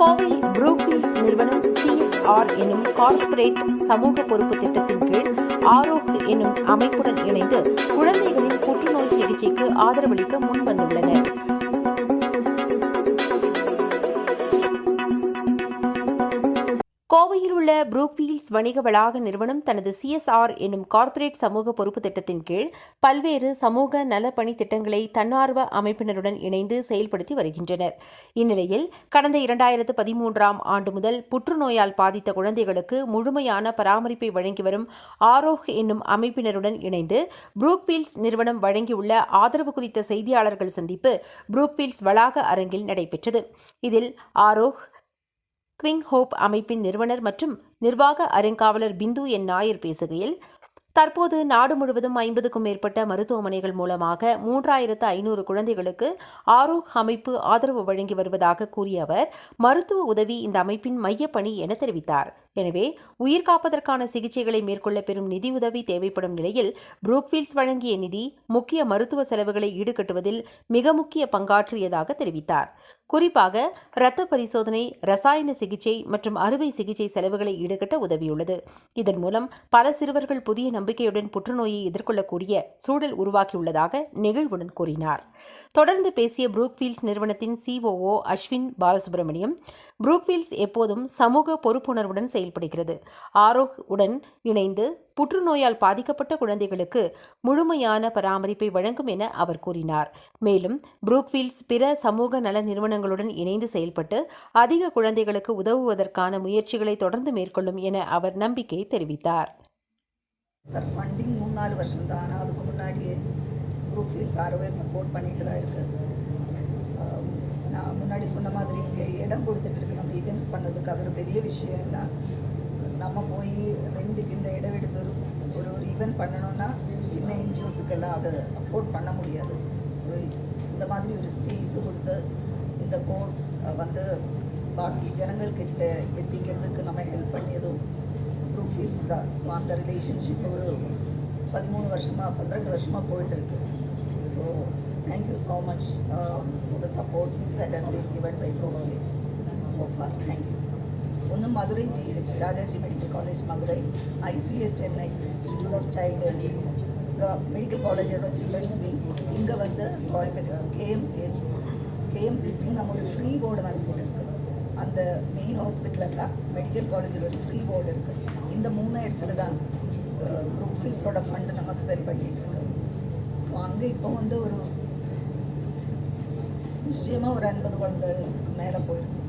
கோவை புரூக்ஃபீல்ட்ஸ் நிறுவனம் CSR எனும் corporate சமூக பொறுப்பு திட்டத்தின் கீழ் ஆரோக் எனும் அமைப்புடன் இணைந்து குழந்தைகளின் புற்றுநோய் சிகிச்சைக்கு ஆதரவளிக்க முன்வந்துள்ளனர். கோவையில் உள்ள புரூக்ஃபீல்ட்ஸ் வணிக வளாக நிறுவனம் தனது CSR எனும் கார்ப்பரேட் சமூக பொறுப்பு திட்டத்தின் கீழ் பல்வேறு சமூக நலப்பணி திட்டங்களை தன்னார்வ அமைப்பினருடன் இணைந்து செயல்படுத்தி வருகின்றனர். இந்நிலையில் கடந்த 2013ஆம் ஆண்டு முதல் புற்றுநோயால் பாதித்த குழந்தைகளுக்கு முழுமையான பராமரிப்பை வழங்கி வரும் ஆரோக் என்னும் அமைப்பினருடன் இணைந்து புரூக்ஃபீல்ட்ஸ் நிறுவனம் வழங்கியுள்ள ஆதரவு குறித்த செய்தியாளர்கள் சந்திப்பு புரூக்ஃபீல்ட்ஸ் வளாக அரங்கில் நடைபெற்றது. இதில் ஆரோக் குவிங் ஹோப் அமைப்பின் நிறுவனர் மற்றும் நிர்வாக அறங்காவலர் பிந்து என் நாயர் பேசுகையில், தற்போது நாடு முழுவதும் 50க்கும் மேற்பட்ட மருத்துவமனைகள் மூலமாக 3500 குழந்தைகளுக்கு ஆரோக் அமைப்பு ஆதரவு வழங்கி வருவதாக கூறிய அவர், மருத்துவ உதவி இந்த அமைப்பின் மையப்பணி என தெரிவித்தார். எனவே உயிர் காப்பதற்கான சிகிச்சைகளை மேற்கொள்ள பெரும் நிதியுதவி தேவைப்படும் நிலையில் புரூக்ஃபீல்ட்ஸ் வழங்கிய நிதி முக்கிய மருத்துவ செலவுகளை ஈடுகட்டுவதில் மிக முக்கிய பங்காற்றியதாக தெரிவித்தார். குறிப்பாக இரத்த பரிசோதனை, ரசாயன சிகிச்சை மற்றும் அறுவை சிகிச்சை செலவுகளை ஈடுகட்ட உதவியுள்ளது. இதன் மூலம் பல சிறுவர்கள் புதிய நம்பிக்கையுடன் புற்றுநோயை எதிர்கொள்ளக்கூடிய சூழல் உருவாக்கியுள்ளதாக நெகிழ்வுடன் கூறினார். தொடர்ந்து பேசிய புரூக்ஃபீல்ட்ஸ் நிறுவனத்தின் COO அஸ்வின் பாலசுப்ரமணியம், புரூக்ஃபீல்ட்ஸ் எப்போதும் சமூக பொறுப்புணர்வுடன் செயல்படுகிறது. ஆரோக் உடன் இணைந்து புற்றுநோயால் பாதிக்கப்பட்ட குழந்தைகளுக்கு முழுமையான பராமரிப்பை வழங்கும் என அவர் கூறினார். மேலும் புரூக்ஃபீல்ட்ஸ் பிற சமூக நல நிறுவனங்களுடன் இணைந்து செயல்பட்டு அதிக குழந்தைகளுக்கு உதவுவதற்கான முயற்சிகளை தொடர்ந்து மேற்கொள்ளும் என அவர் நம்பிக்கை தெரிவித்தார். சார், ஃபண்டிங் 3-4 வருஷம் தான். ஆனால் அதுக்கு முன்னாடியே புரூக்ஃபீல்ட்ஸ் ஆர்வே சப்போர்ட் பண்ணிட்டு தான் இருக்குது. நான் முன்னாடி சொன்ன மாதிரி இங்கே இடம் கொடுத்துட்டு இருக்கு நம்ம ஈவெண்ட்ஸ் பண்ணுறதுக்கு. அது ஒரு பெரிய விஷயம். ஏன்னா நம்ம போய் ரெண்டுக்கு இந்த இடம் எடுத்து ஒரு ஈவெண்ட் பண்ணணும்னா சின்ன NGOஸுக்கெல்லாம் அதை அஃபோர்ட் பண்ண முடியாது. ஸோ இந்த மாதிரி ஒரு ஸ்பேஸு கொடுத்து இந்த கோர்ஸ் பாக்கி ஜனங்கள்கிட்ட எத்திக்கிறதுக்கு நம்ம ஹெல்ப் பண்ணியதும் புரூக்ஃபீல்ட்ஸ் தான். ஸோ அந்த ரிலேஷன்ஷிப் ஒரு 13 வருஷமாக 12 வருஷமாக போயிட்டுருக்கு. So thank you so much for the support that has been given by Brookfields so far. Thank you. ஒன்று Madurai GH Rajaji medical college Madurai, ICH Chennai, institute of child medical காலேஜோட சில்ட்ரன்ஸ் விங், இங்கே கோயம்பேடு KMCH நம்ம ஒரு ஃப்ரீ போர்டு நடத்திட்டு இருக்கு. அந்த மெயின் ஹாஸ்பிட்டலெல்லாம் மெடிக்கல் காலேஜில் ஒரு ஃப்ரீ போர்டு இருக்குது. இந்த 3 இடத்துல தான் புரூக்ஃபீல்ட்ஸோட ஃபண்டு நம்ம ஸ்பெண்ட் பண்ணிகிட்டு இருக்கோம். ஸோ அங்கே இப்போ ஒரு நிச்சயமாக ஒரு 50 குழந்தைகளுக்கு மேலே போயிருக்கு.